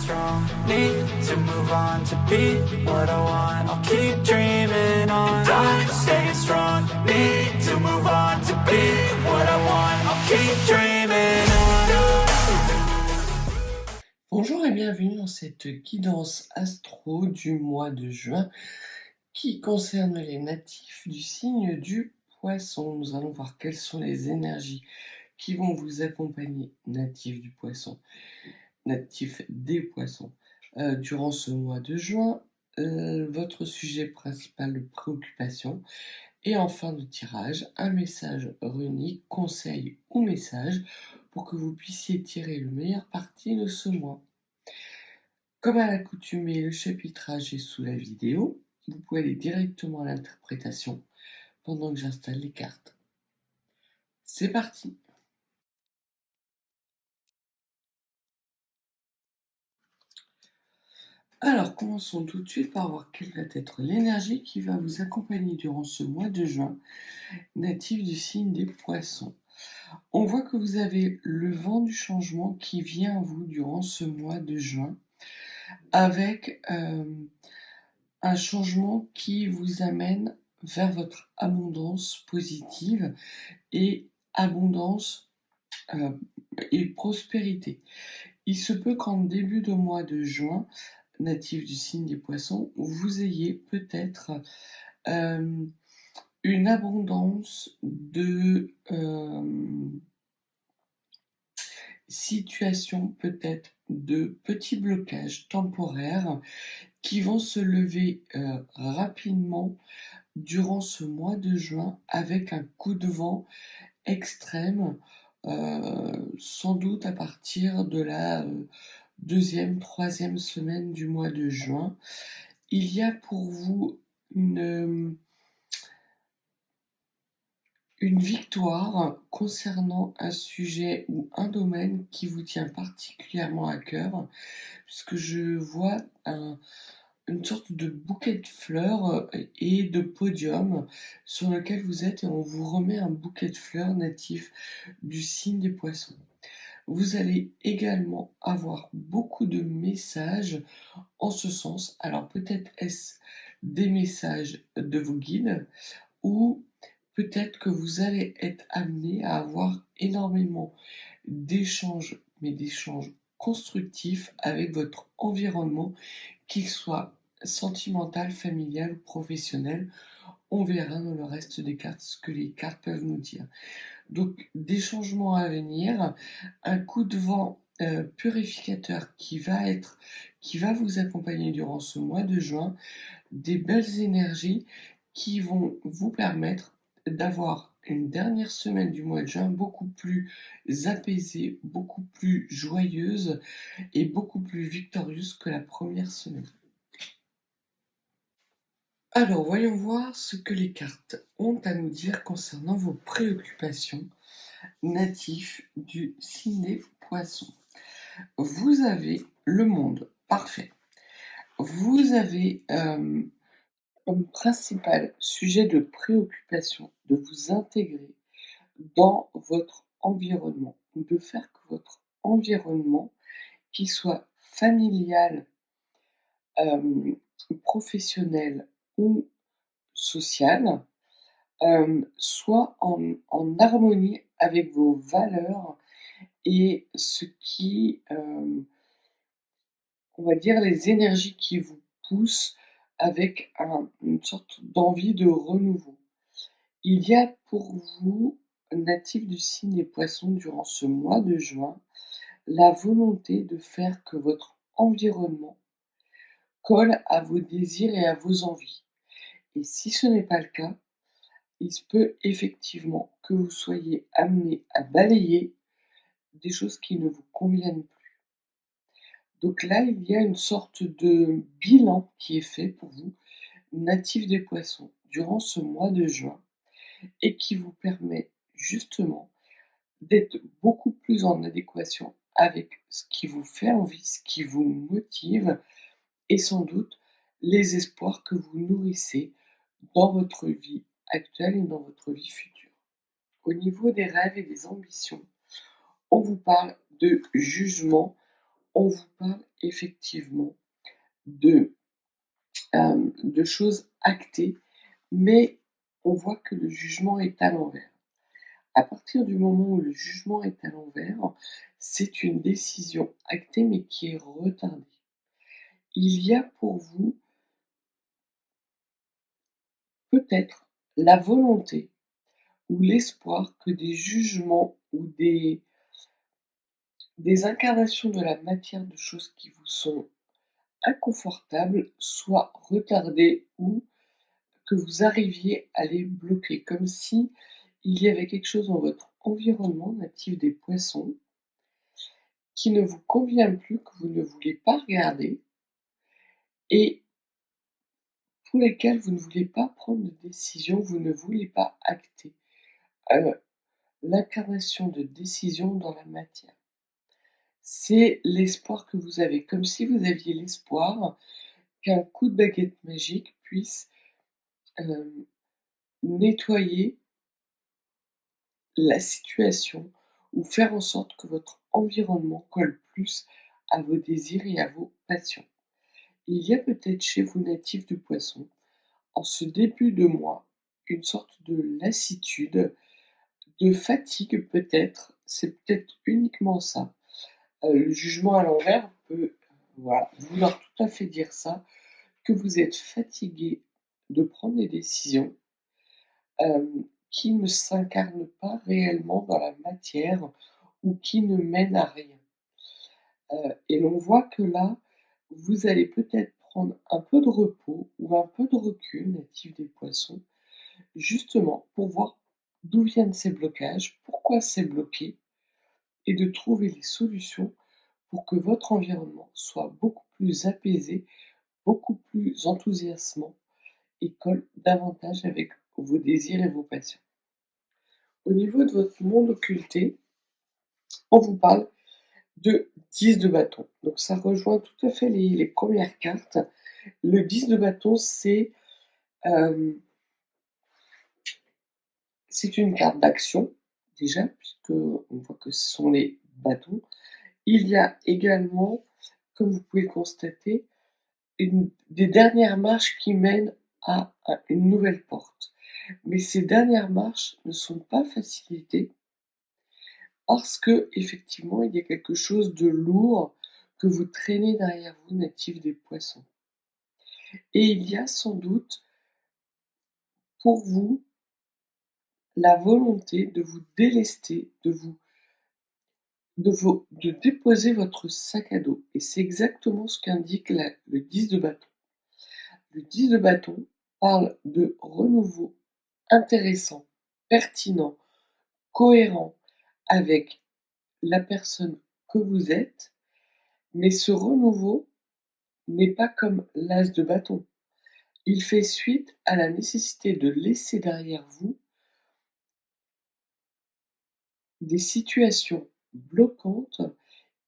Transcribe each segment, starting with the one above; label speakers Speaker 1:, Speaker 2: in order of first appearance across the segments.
Speaker 1: strong, need to move on to be what I want. I'll keep dreaming on. And I'm staying strong, need to move on to be what I want. I'll keep dreaming on.
Speaker 2: Bonjour et bienvenue dans cette guidance astro du mois de juin qui concerne les natifs du signe du Poisson. Nous allons voir quelles sont les énergies qui vont vous accompagner, natifs du Poisson, natifs des Poissons, durant ce mois de juin, votre sujet principal de préoccupation. Et en fin de tirage, un message runique, conseil ou message pour que vous puissiez tirer le meilleur parti de ce mois. Comme à l'accoutumée, le chapitrage est sous la vidéo. Vous pouvez aller directement à l'interprétation pendant que j'installe les cartes. C'est parti! Alors, commençons tout de suite par voir quelle va être l'énergie qui va vous accompagner durant ce mois de juin, natif du signe des Poissons. On voit que vous avez le vent du changement qui vient à vous durant ce mois de juin, avec un changement qui vous amène vers votre abondance positive et abondance et prospérité. Il se peut qu'en début de mois de juin, natif du signe des Poissons, vous ayez peut-être une abondance de situations, peut-être de petits blocages temporaires qui vont se lever rapidement durant ce mois de juin avec un coup de vent extrême, sans doute à partir de la deuxième, troisième semaine du mois de juin. Il y a pour vous une victoire concernant un sujet ou un domaine qui vous tient particulièrement à cœur, puisque je vois une sorte de bouquet de fleurs et de podium sur lequel vous êtes et on vous remet un bouquet de fleurs natif du signe des Poissons. Vous allez également avoir beaucoup de messages en ce sens. Alors peut-être est-ce des messages de vos guides ou peut-être que vous allez être amené à avoir énormément d'échanges, mais d'échanges constructifs avec votre environnement, qu'il soit sentimental, familial ou professionnel. On verra dans le reste des cartes ce que les cartes peuvent nous dire. Donc des changements à venir, un coup de vent purificateur qui va vous accompagner durant ce mois de juin, des belles énergies qui vont vous permettre d'avoir une dernière semaine du mois de juin beaucoup plus apaisée, beaucoup plus joyeuse et beaucoup plus victorieuse que la première semaine. Alors, voyons voir ce que les cartes ont à nous dire concernant vos préoccupations natifs du signe des Poissons. Vous avez le monde, parfait. Vous avez comme principal sujet de préoccupation de vous intégrer dans votre environnement, ou de faire que votre environnement, qu'il soit familial, professionnel ou social, soit en harmonie avec vos valeurs et ce qui, on va dire, les énergies qui vous poussent avec une sorte d'envie de renouveau. Il y a pour vous, natif du signe des Poissons, durant ce mois de juin, la volonté de faire que votre environnement colle à vos désirs et à vos envies. Et si ce n'est pas le cas, il se peut effectivement que vous soyez amené à balayer des choses qui ne vous conviennent plus. Donc là, il y a une sorte de bilan qui est fait pour vous, natif des Poissons, durant ce mois de juin, et qui vous permet justement d'être beaucoup plus en adéquation avec ce qui vous fait envie, ce qui vous motive, et sans doute les espoirs que vous nourrissez dans votre vie actuelle et dans votre vie future. Au niveau des rêves et des ambitions, on vous parle de jugement, on vous parle effectivement de, de choses actées, mais on voit que le jugement est à l'envers. À partir du moment où le jugement est à l'envers, c'est une décision actée, mais qui est retardée. Il y a pour vous peut-être la volonté ou l'espoir que des jugements ou des incarnations de la matière de choses qui vous sont inconfortables soient retardées ou que vous arriviez à les bloquer, comme si il y avait quelque chose dans votre environnement natif des poissons qui ne vous convient plus, que vous ne voulez pas regarder et pour lesquels vous ne voulez pas prendre de décision, vous ne voulez pas acter l'incarnation de décision dans la matière. C'est l'espoir que vous avez, comme si vous aviez l'espoir qu'un coup de baguette magique puisse nettoyer la situation ou faire en sorte que votre environnement colle plus à vos désirs et à vos passions. Il y a peut-être chez vous natifs du poisson, en ce début de mois, une sorte de lassitude, de fatigue peut-être, c'est peut-être uniquement ça. Le jugement à l'envers peut, voilà, vouloir tout à fait dire ça, que vous êtes fatigué de prendre des décisions, qui ne s'incarnent pas réellement dans la matière ou qui ne mènent à rien. Et l'on voit que là, vous allez peut-être prendre un peu de repos ou un peu de recul, natif des poissons, justement pour voir d'où viennent ces blocages, pourquoi c'est bloqué, et de trouver les solutions pour que votre environnement soit beaucoup plus apaisé, beaucoup plus enthousiasmant et colle davantage avec vos désirs et vos passions. Au niveau de votre monde occulté, on vous parle de 10 de bâton. Donc ça rejoint tout à fait les premières cartes. Le 10 de bâton, euh, c'est une carte d'action, déjà, puisque on voit que ce sont les bâtons. Il y a également, comme vous pouvez le constater, des dernières marches qui mènent à une nouvelle porte. Mais ces dernières marches ne sont pas facilitées parce que effectivement, il y a quelque chose de lourd que vous traînez derrière vous, natif des poissons. Et il y a sans doute pour vous la volonté de vous délester, de déposer votre sac à dos. Et c'est exactement ce qu'indique le 10 de bâton. Le 10 de bâton parle de renouveau intéressant, pertinent, cohérent avec la personne que vous êtes, mais ce renouveau n'est pas comme l'as de bâton. Il fait suite à la nécessité de laisser derrière vous des situations bloquantes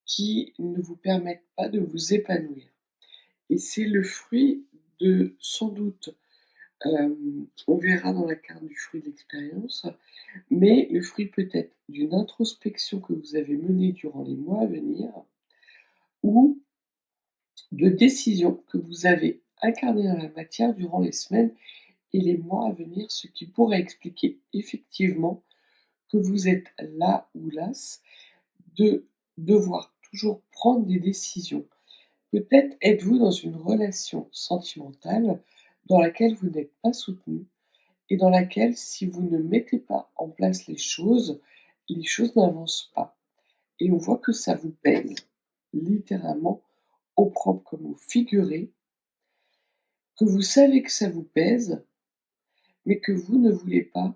Speaker 2: qui ne vous permettent pas de vous épanouir. Et c'est le fruit de, sans doute, on verra dans la carte du fruit de l'expérience, mais le fruit peut-être d'une introspection que vous avez menée durant les mois à venir ou de décisions que vous avez incarnées dans la matière durant les semaines et les mois à venir, ce qui pourrait expliquer effectivement que vous êtes là ou las de devoir toujours prendre des décisions. Peut-être êtes-vous dans une relation sentimentale dans laquelle vous n'êtes pas soutenu et dans laquelle, si vous ne mettez pas en place les choses n'avancent pas. Et on voit que ça vous pèse, littéralement, au propre comme au figuré, que vous savez que ça vous pèse, mais que vous ne voulez pas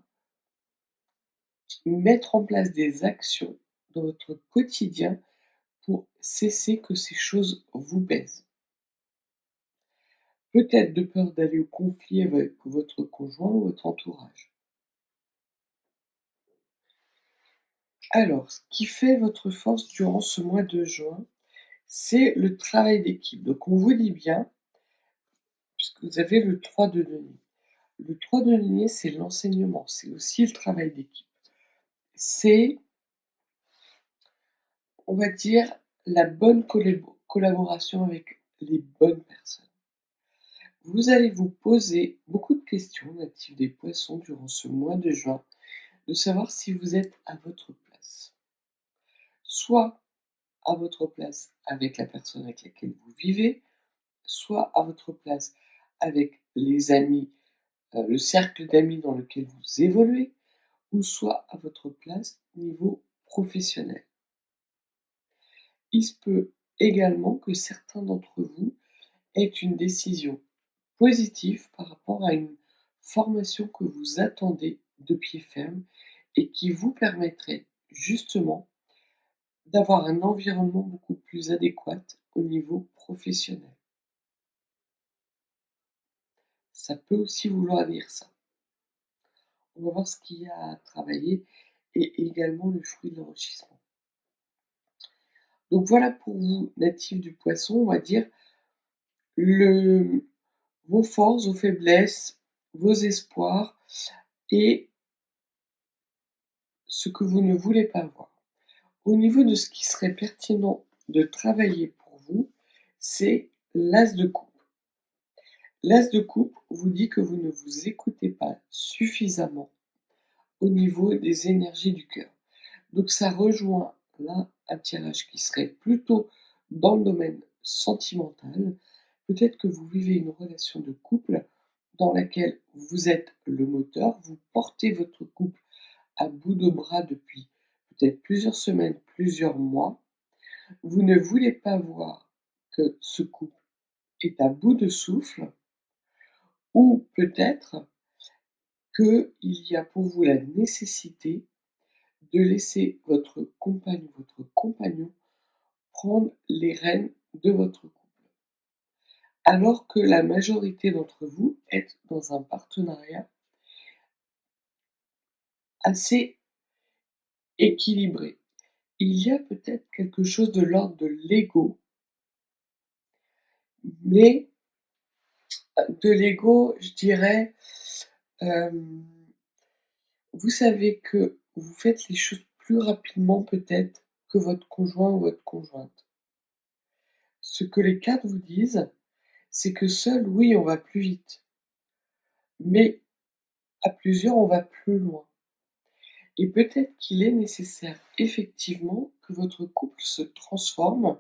Speaker 2: mettre en place des actions dans votre quotidien pour cesser que ces choses vous pèsent. Peut-être de peur d'aller au conflit avec votre conjoint ou votre entourage. Alors, ce qui fait votre force durant ce mois de juin, c'est le travail d'équipe. Donc on vous dit bien, puisque vous avez le 3 de denier. Le 3 de denier, c'est l'enseignement, c'est aussi le travail d'équipe. C'est, on va dire, la bonne collaboration avec les bonnes personnes. Vous allez vous poser beaucoup de questions, natifs des poissons, durant ce mois de juin, de savoir si vous êtes à votre place. Soit à votre place avec la personne avec laquelle vous vivez, soit à votre place avec les amis, le cercle d'amis dans lequel vous évoluez, ou soit à votre place niveau professionnel. Il se peut également que certains d'entre vous aient une décision positive par rapport à une formation que vous attendez de pied ferme et qui vous permettrait justement d'avoir un environnement beaucoup plus adéquat au niveau professionnel. Ça peut aussi vouloir dire ça. On va voir ce qu'il y a à travailler et également le fruit de l'enrichissement. Donc voilà pour vous, natifs du poisson, on va dire le vos forces, vos faiblesses, vos espoirs et ce que vous ne voulez pas voir. Au niveau de ce qui serait pertinent de travailler pour vous, c'est l'as de coupe. L'as de coupe vous dit que vous ne vous écoutez pas suffisamment au niveau des énergies du cœur. Donc ça rejoint là un tirage qui serait plutôt dans le domaine sentimental. Peut-être que vous vivez une relation de couple dans laquelle vous êtes le moteur, vous portez votre couple à bout de bras depuis peut-être plusieurs semaines, plusieurs mois. Vous ne voulez pas voir que ce couple est à bout de souffle, ou peut-être qu'il y a pour vous la nécessité de laisser votre compagne ou votre compagnon prendre les rênes de votre couple. Alors que la majorité d'entre vous êtes dans un partenariat assez équilibré. Il y a peut-être quelque chose de l'ordre de l'ego, mais de l'ego, je dirais, vous savez que vous faites les choses plus rapidement peut-être que votre conjoint ou votre conjointe. Ce que les cartes vous disent, c'est que seul, oui, on va plus vite, mais à plusieurs, on va plus loin. Et peut-être qu'il est nécessaire effectivement que votre couple se transforme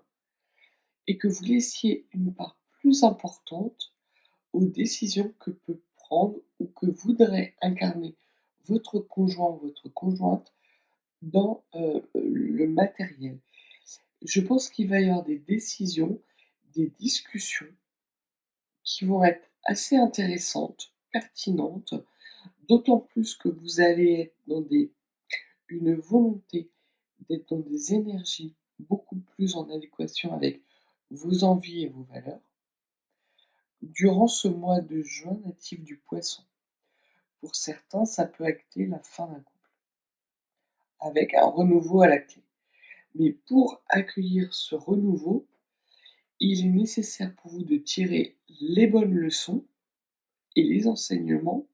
Speaker 2: et que vous laissiez une part plus importante aux décisions que peut prendre ou que voudrait incarner votre conjoint ou votre conjointe dans le matériel. Je pense qu'il va y avoir des décisions, des discussions qui vont être assez intéressantes, pertinentes, d'autant plus que vous allez être dans une volonté d'être dans des énergies beaucoup plus en adéquation avec vos envies et vos valeurs. Durant ce mois de juin natif du poisson, pour certains, ça peut acter la fin d'un couple, avec un renouveau à la clé. Mais pour accueillir ce renouveau, il est nécessaire pour vous de tirer les bonnes leçons et les enseignements,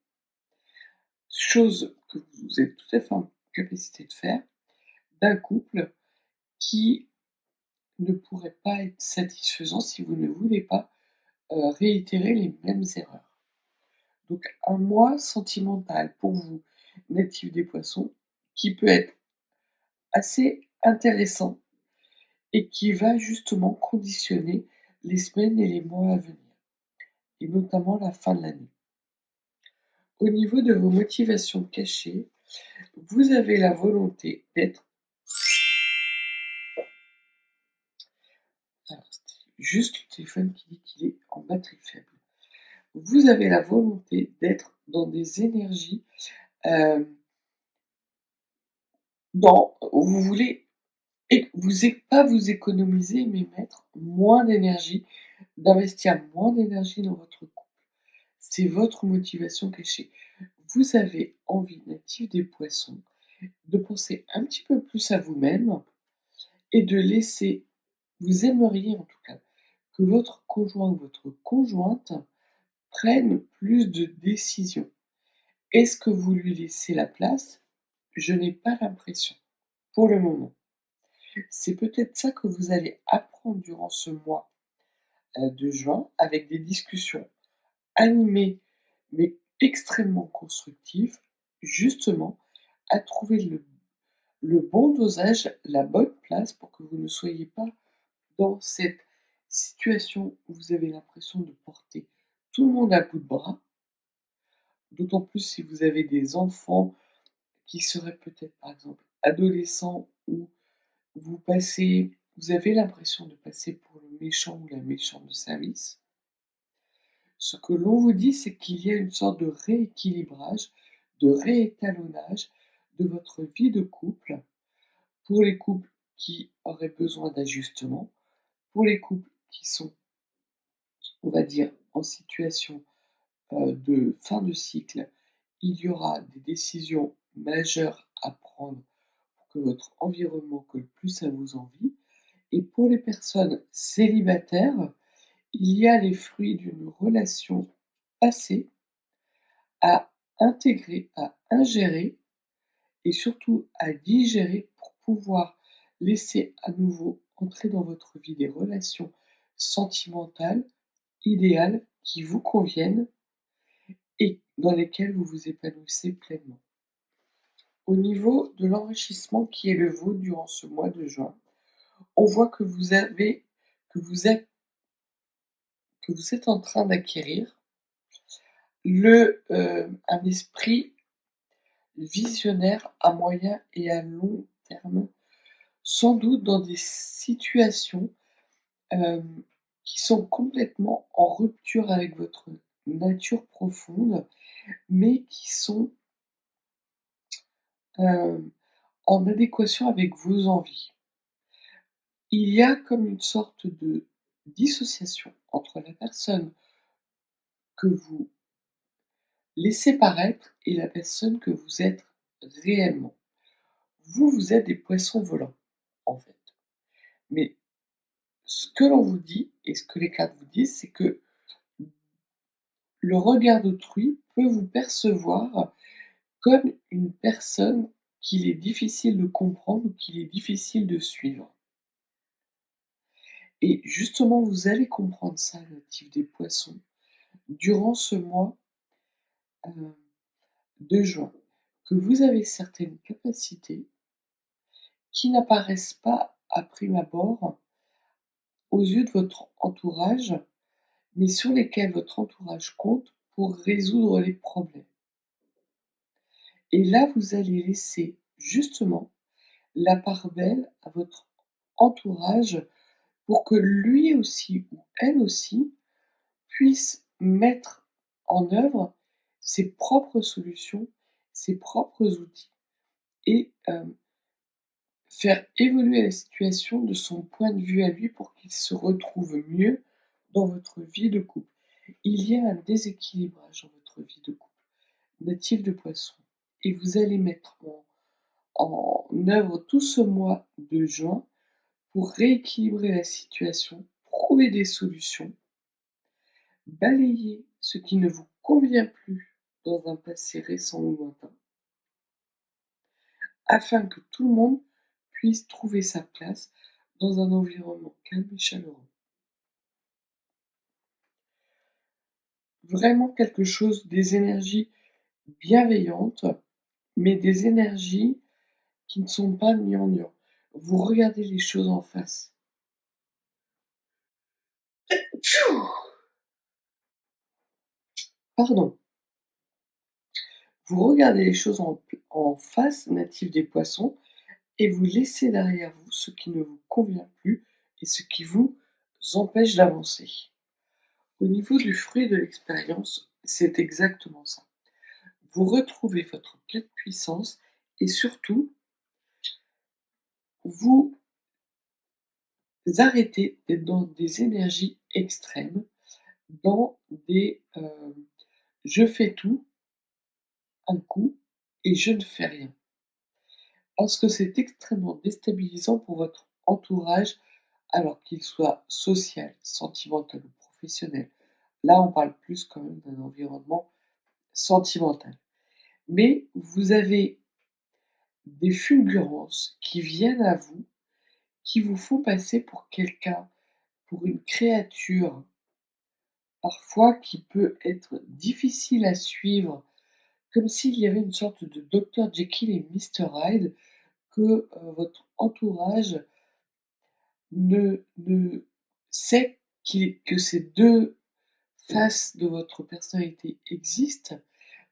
Speaker 2: chose que vous êtes tout à fait en capacité de faire, d'un couple qui ne pourrait pas être satisfaisant si vous ne voulez pas réitérer les mêmes erreurs. Donc un mois sentimental pour vous, natif des poissons, qui peut être assez intéressant et qui va justement conditionner les semaines et les mois à venir, et notamment la fin de l'année. Au niveau de vos motivations cachées, vous avez la volonté d'être... Alors, c'est juste le téléphone qui dit qu'il est en batterie faible. Vous avez la volonté d'être dans des énergies où vous voulez pas vous économiser, mais mettre moins d'énergie, d'investir moins d'énergie dans votre couple. C'est votre motivation cachée. Vous avez envie, natif des poissons, de penser un petit peu plus à vous-même et de laisser, vous aimeriez en tout cas, que votre conjoint ou votre conjointe prenne plus de décisions. Est-ce que vous lui laissez la place? Je n'ai pas l'impression, pour le moment. C'est peut-être ça que vous allez apprendre durant ce mois, de juin avec des discussions animées, mais extrêmement constructives, justement à trouver le bon dosage, la bonne place pour que vous ne soyez pas dans cette situation où vous avez l'impression de porter tout le monde à bout de bras, d'autant plus si vous avez des enfants qui seraient peut-être, par exemple, adolescents ou vous avez l'impression de passer pour le méchant ou la méchante de service. Ce que l'on vous dit, c'est qu'il y a une sorte de rééquilibrage, de réétalonnage de votre vie de couple pour les couples qui auraient besoin d'ajustement, pour les couples qui sont, on va dire, en situation de fin de cycle, il y aura des décisions majeures à prendre pour que votre environnement colle plus à vos envies. Et pour les personnes célibataires, il y a les fruits d'une relation passée à intégrer, à ingérer et surtout à digérer pour pouvoir laisser à nouveau entrer dans votre vie des relations sentimentales, idéales, qui vous conviennent et dans lesquelles vous vous épanouissez pleinement. Au niveau de l'enrichissement qui est le vôtre durant ce mois de juin, on voit que vous êtes, que vous êtes en train d'acquérir un esprit visionnaire à moyen et à long terme, sans doute dans des situations qui sont complètement en rupture avec votre nature profonde, mais qui sont euh, en adéquation avec vos envies. Il y a comme une sorte de dissociation entre la personne que vous laissez paraître et la personne que vous êtes réellement. Vous, vous êtes des poissons volants, en fait. Mais ce que l'on vous dit et ce que les cartes vous disent, c'est que le regard d'autrui peut vous percevoir comme une personne qu'il est difficile de comprendre ou qu'il est difficile de suivre. Et justement, vous allez comprendre ça, le natif des poissons, durant ce mois euh, de juin, que vous avez certaines capacités qui n'apparaissent pas à prime abord aux yeux de votre entourage, mais sur lesquels votre entourage compte pour résoudre les problèmes. Et là, vous allez laisser justement la part belle à votre entourage pour que lui aussi ou elle aussi puisse mettre en œuvre ses propres solutions, ses propres outils et faire évoluer la situation de son point de vue à lui pour qu'il se retrouve mieux dans votre vie de couple. Il y a un déséquilibrage dans votre vie de couple, natif de poisson, et vous allez mettre en œuvre tout ce mois de juin pour rééquilibrer la situation, trouver des solutions, balayer ce qui ne vous convient plus dans un passé récent ou lointain, afin que tout le monde puisse trouver sa place dans un environnement calme et chaleureux. Vraiment quelque chose, des énergies bienveillantes, mais des énergies qui ne sont pas gnangnang. Vous regardez les choses en face. Pardon. Vous regardez les choses en face, natif des poissons, et vous laissez derrière vous ce qui ne vous convient plus et ce qui vous empêche d'avancer. Au niveau du fruit de l'expérience, c'est exactement ça. Vous retrouvez votre pleine puissance et surtout, vous arrêtez d'être dans des énergies extrêmes, dans des je fais tout un coup et je ne fais rien. Parce que c'est extrêmement déstabilisant pour votre entourage, alors qu'il soit social, sentimental ou professionnel. Là, on parle plus quand même d'un environnement sentimental. Mais vous avez des fulgurances qui viennent à vous qui vous font passer pour quelqu'un, pour une créature, parfois qui peut être difficile à suivre, comme s'il y avait une sorte de Dr Jekyll et Mister Hyde, que, votre entourage ne sait que ces 2 faces de votre personnalité existent,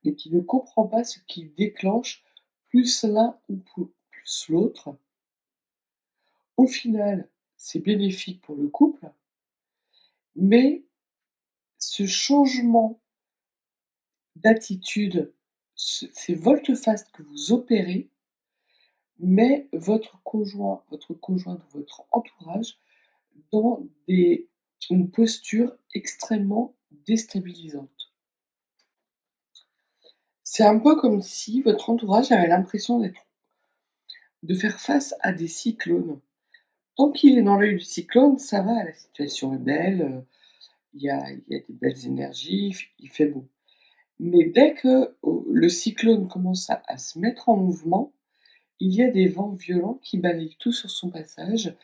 Speaker 2: mais qui ne comprend pas ce qui déclenche plus l'un ou plus l'autre. Au final, c'est bénéfique pour le couple, mais ce changement d'attitude, ces volte-face que vous opérez met votre conjointe ou votre entourage dans une posture extrêmement déstabilisante. C'est un peu comme si votre entourage avait l'impression de faire face à des cyclones. Tant qu'il est dans l'œil du cyclone, ça va, la situation est belle, il y a des belles énergies, il fait beau. Mais dès que, le cyclone commence à se mettre en mouvement, il y a des vents violents qui balayent tout sur son passage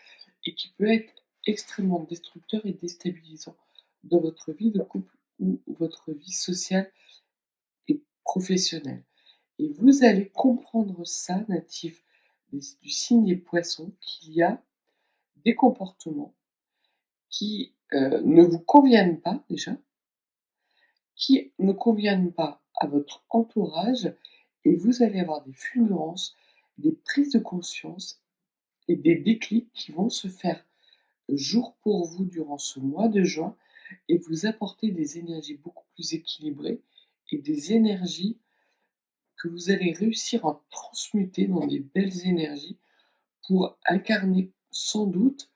Speaker 2: et qui peut être extrêmement destructeur et déstabilisant dans votre vie de couple ou votre vie sociale et professionnelle. Et vous allez comprendre ça, natif du signe des Poissons, qu'il y a des comportements qui, ne vous conviennent pas déjà, qui ne conviennent pas à votre entourage et vous allez avoir des fulgurances, des prises de conscience et des déclics qui vont se faire jour pour vous durant ce mois de juin et vous apporter des énergies beaucoup plus équilibrées et des énergies que vous allez réussir à transmuter dans des belles énergies pour incarner sans doute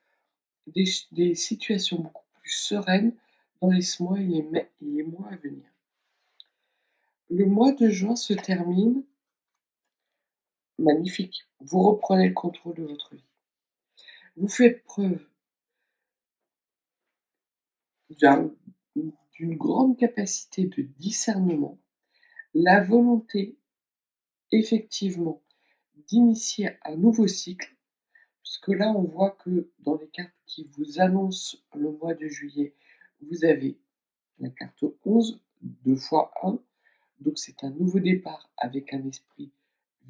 Speaker 2: des situations beaucoup plus sereines dans les mois et les mois à venir. Le mois de juin se termine magnifique. Vous reprenez le contrôle de votre vie. Vous faites preuve d'un d'une grande capacité de discernement, la volonté effectivement d'initier un nouveau cycle, puisque là on voit que dans les cartes qui vous annoncent le mois de juillet, vous avez la carte 11, 2 fois 1, donc c'est un nouveau départ avec un esprit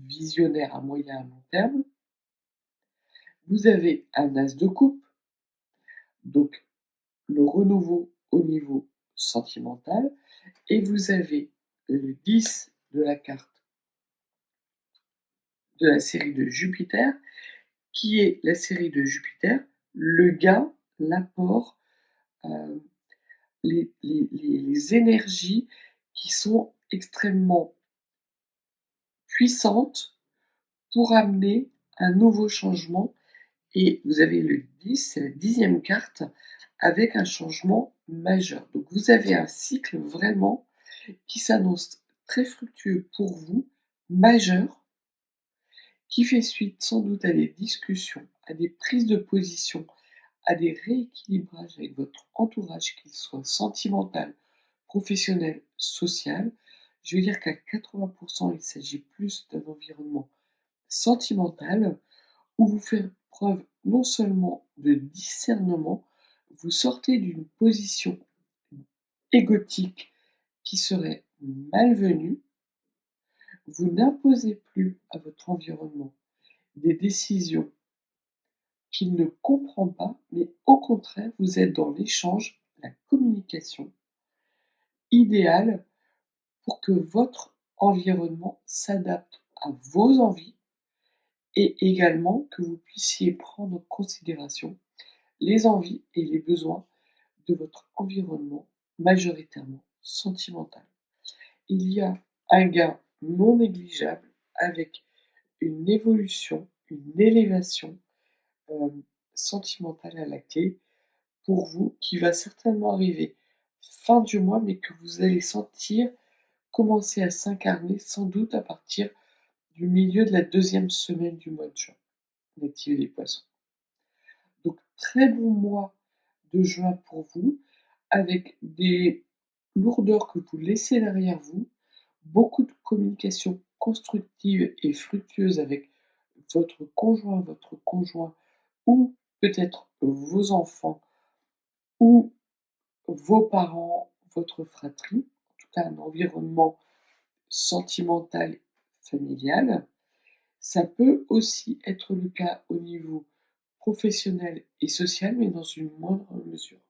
Speaker 2: visionnaire à moyen et à long terme. Vous avez un as de coupe, donc le renouveau au niveau sentimental, et vous avez le 10 de la carte de la série de Jupiter, qui est la série de Jupiter, le gain, l'apport, euh, les énergies qui sont extrêmement puissantes pour amener un nouveau changement. Et vous avez le 10, c'est la 10e carte, avec un changement majeur. Donc vous avez un cycle vraiment qui s'annonce très fructueux pour vous, majeur, qui fait suite sans doute à des discussions, à des prises de position, à des rééquilibrages avec votre entourage, qu'il soit sentimental, professionnel, social. Je veux dire qu'à 80%, il s'agit plus d'un environnement sentimental où vous faites preuve non seulement de discernement, vous sortez d'une position égotique qui serait malvenue, vous n'imposez plus à votre environnement des décisions qu'il ne comprend pas, mais au contraire, vous êtes dans l'échange, la communication idéale pour que votre environnement s'adapte à vos envies et également que vous puissiez prendre en considération les envies et les besoins de votre environnement majoritairement sentimental. Il y a un gain non négligeable avec une évolution, une élévation sentimentale à la clé pour vous qui va certainement arriver fin du mois, mais que vous allez sentir commencer à s'incarner sans doute à partir du milieu de la 2e semaine du mois de juin, natif des Poissons. Donc très bon mois de juin pour vous, avec des lourdeurs que vous laissez derrière vous, beaucoup de communication constructive et fructueuse avec votre conjoint ou peut-être vos enfants ou vos parents, votre fratrie, en tout cas un environnement sentimental, familial. Ça peut aussi être le cas au niveau professionnel et social, mais dans une moindre mesure.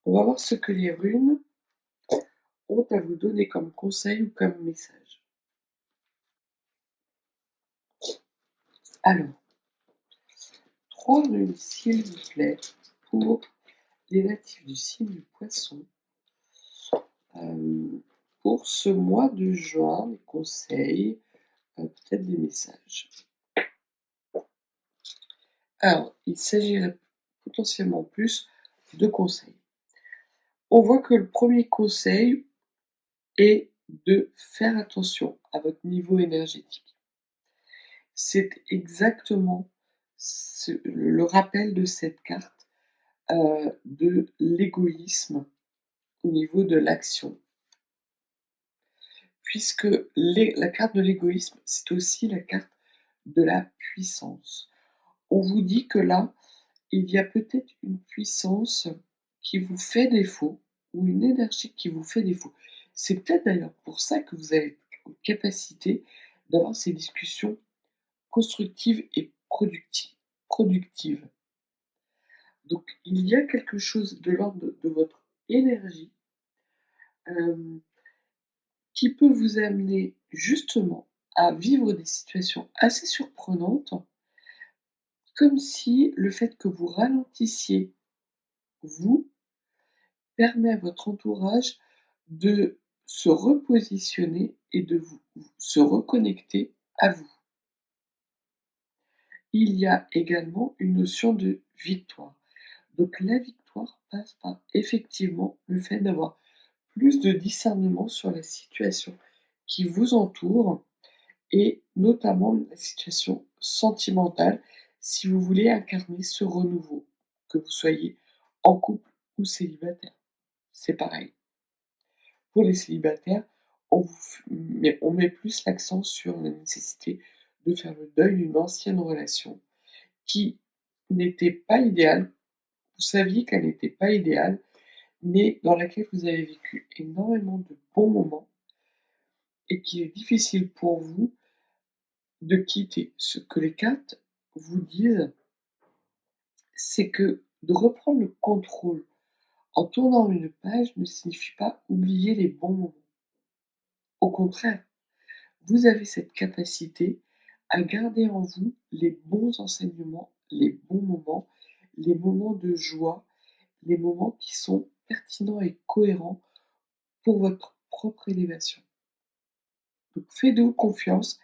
Speaker 2: On va voir ce que les runes ont à vous donner comme conseil ou comme message. Alors, 3 runes, s'il vous plaît, pour les natifs du signe du Poisson. Pour ce mois de juin, des conseils, peut-être des messages. Alors, il s'agirait potentiellement plus de conseils. On voit que le premier conseil est de faire attention à votre niveau énergétique. C'est exactement le rappel de cette carte de l'égoïsme au niveau de l'action. Puisque la carte de l'égoïsme, c'est aussi la carte de la puissance. On vous dit que là, il y a peut-être une puissance qui vous fait défaut ou une énergie qui vous fait défaut. C'est peut-être d'ailleurs pour ça que vous avez une capacité d'avoir ces discussions constructives et productives. Donc il y a quelque chose de l'ordre de votre énergie euh, qui peut vous amener justement à vivre des situations assez surprenantes, comme si le fait que vous ralentissiez, vous, permet à votre entourage de se repositionner et de se reconnecter à vous. Il y a également une notion de victoire. Donc la victoire passe par effectivement le fait d'avoir plus de discernement sur la situation qui vous entoure et notamment la situation sentimentale si vous voulez incarner ce renouveau, que vous soyez en couple ou célibataire. C'est pareil. Pour les célibataires, on met plus l'accent sur la nécessité de faire le deuil d'une ancienne relation qui n'était pas idéale. Vous saviez qu'elle n'était pas idéale, mais dans laquelle vous avez vécu énormément de bons moments et qu'il est difficile pour vous de quitter. Ce que les cartes vous disent, c'est que de reprendre le contrôle en tournant une page ne signifie pas oublier les bons moments. Au contraire, vous avez cette capacité à garder en vous les bons enseignements, les bons moments, les moments de joie, les moments qui sont pertinents et cohérents pour votre propre élévation. Donc faites-vous confiance,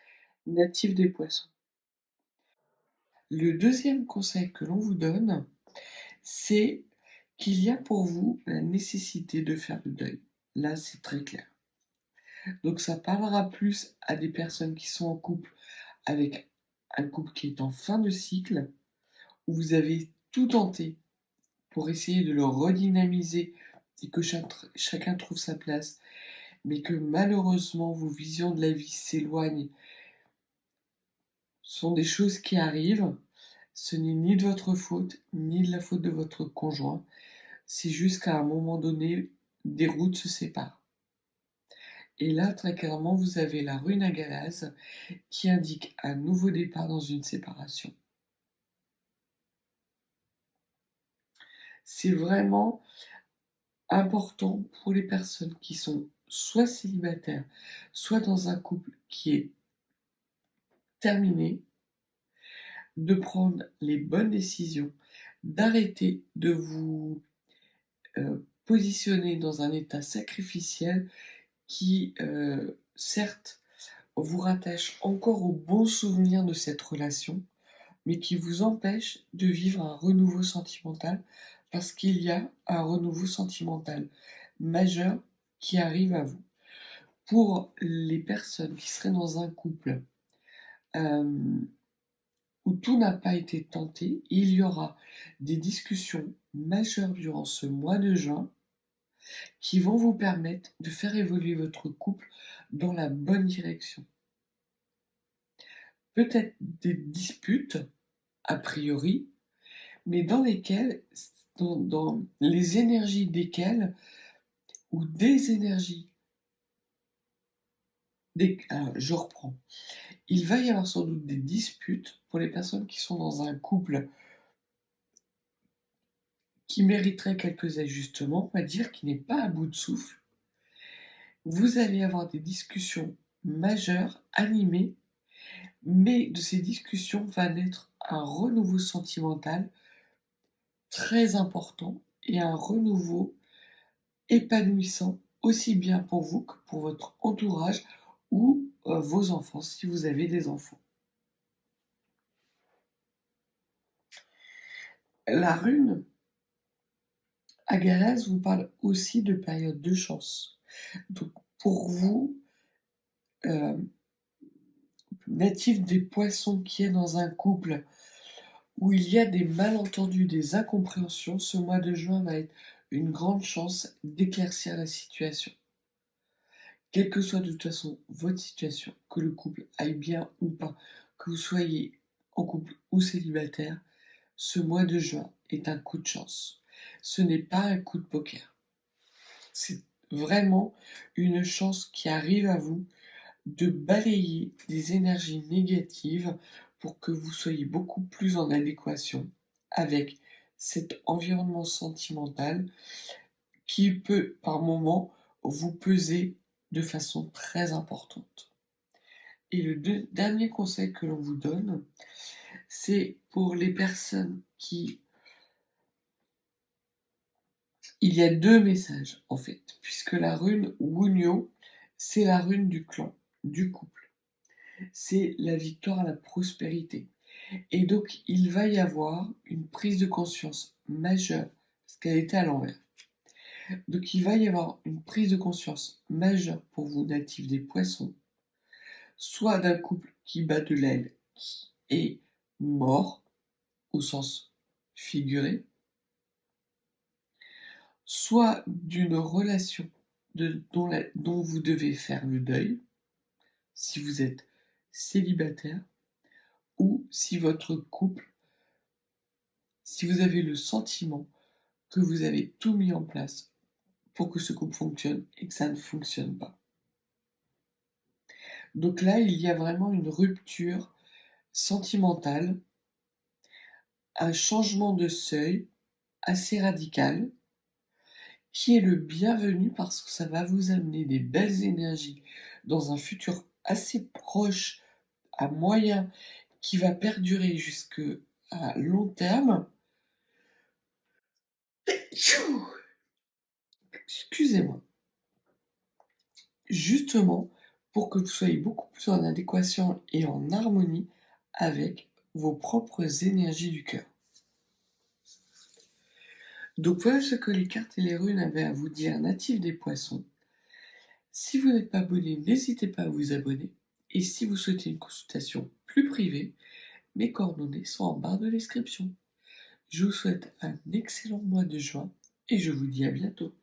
Speaker 2: natif des poissons. Le deuxième conseil que l'on vous donne, c'est qu'il y a pour vous la nécessité de faire le deuil. Là, c'est très clair. Donc ça parlera plus à des personnes qui sont en couple avec un couple qui est en fin de cycle, où vous avez tout tenté pour essayer de le redynamiser et que chacun trouve sa place, mais que malheureusement vos visions de la vie s'éloignent. Ce sont des choses qui arrivent. Ce n'est ni de votre faute, ni de la faute de votre conjoint. C'est juste qu'à un moment donné, des routes se séparent. Et là, très clairement, vous avez la rune à Galaz qui indique un nouveau départ dans une séparation. C'est vraiment important pour les personnes qui sont soit célibataires, soit dans un couple qui est terminé, de prendre les bonnes décisions, d'arrêter de vous positionner dans un état sacrificiel qui, certes, vous rattache encore aux bons souvenirs de cette relation, mais qui vous empêche de vivre un renouveau sentimental, parce qu'il y a un renouveau sentimental majeur qui arrive à vous. Pour les personnes qui seraient dans un couple où tout n'a pas été tenté, il y aura des discussions majeures durant ce mois de juin qui vont vous permettre de faire évoluer votre couple dans la bonne direction. Peut-être des disputes, a priori, mais dans lesquelles, dans les énergies desquelles ou des énergies alors je reprends. Il va y avoir sans doute des disputes pour les personnes qui sont dans un couple qui mériterait quelques ajustements, on va dire, qui n'est pas à bout de souffle. Vous allez avoir des discussions majeures, animées, mais de ces discussions va naître un renouveau sentimental très important et un renouveau épanouissant, aussi bien pour vous que pour votre entourage ou vos enfants, si vous avez des enfants. La rune Agarès vous parle aussi de période de chance. Donc pour vous, natif des poissons qui est dans un couple où il y a des malentendus, des incompréhensions, ce mois de juin va être une grande chance d'éclaircir la situation. Quelle que soit de toute façon votre situation, que le couple aille bien ou pas, que vous soyez en couple ou célibataire, ce mois de juin est un coup de chance. Ce n'est pas un coup de poker. C'est vraiment une chance qui arrive à vous de balayer des énergies négatives pour que vous soyez beaucoup plus en adéquation avec cet environnement sentimental qui peut par moments vous peser de façon très importante. Et le dernier conseil que l'on vous donne, c'est pour les personnes qui... Il y a 2 messages en fait, puisque la rune Wunyo, c'est la rune du clan, du couple. C'est la victoire à la prospérité. Et donc, il va y avoir une prise de conscience majeure, parce qu'elle était à l'envers. Donc, il va y avoir une prise de conscience majeure pour vous, natifs des poissons, soit d'un couple qui bat de l'aile, qui est mort, au sens figuré, soit d'une relation dont vous devez faire le deuil, si vous êtes célibataire, ou si votre couple, si vous avez le sentiment que vous avez tout mis en place pour que ce couple fonctionne et que ça ne fonctionne pas. Donc là, il y a vraiment une rupture sentimentale, un changement de seuil assez radical, qui est le bienvenu parce que ça va vous amener des belles énergies dans un futur assez proche, à moyen, qui va perdurer jusqu'à long terme. Excusez-moi. Justement, pour que vous soyez beaucoup plus en adéquation et en harmonie avec vos propres énergies du cœur. Donc voilà ce que les cartes et les runes avaient à vous dire, natifs des poissons. Si vous n'êtes pas abonné, n'hésitez pas à vous abonner. Et si vous souhaitez une consultation plus privée, mes coordonnées sont en barre de description. Je vous souhaite un excellent mois de juin et je vous dis à bientôt.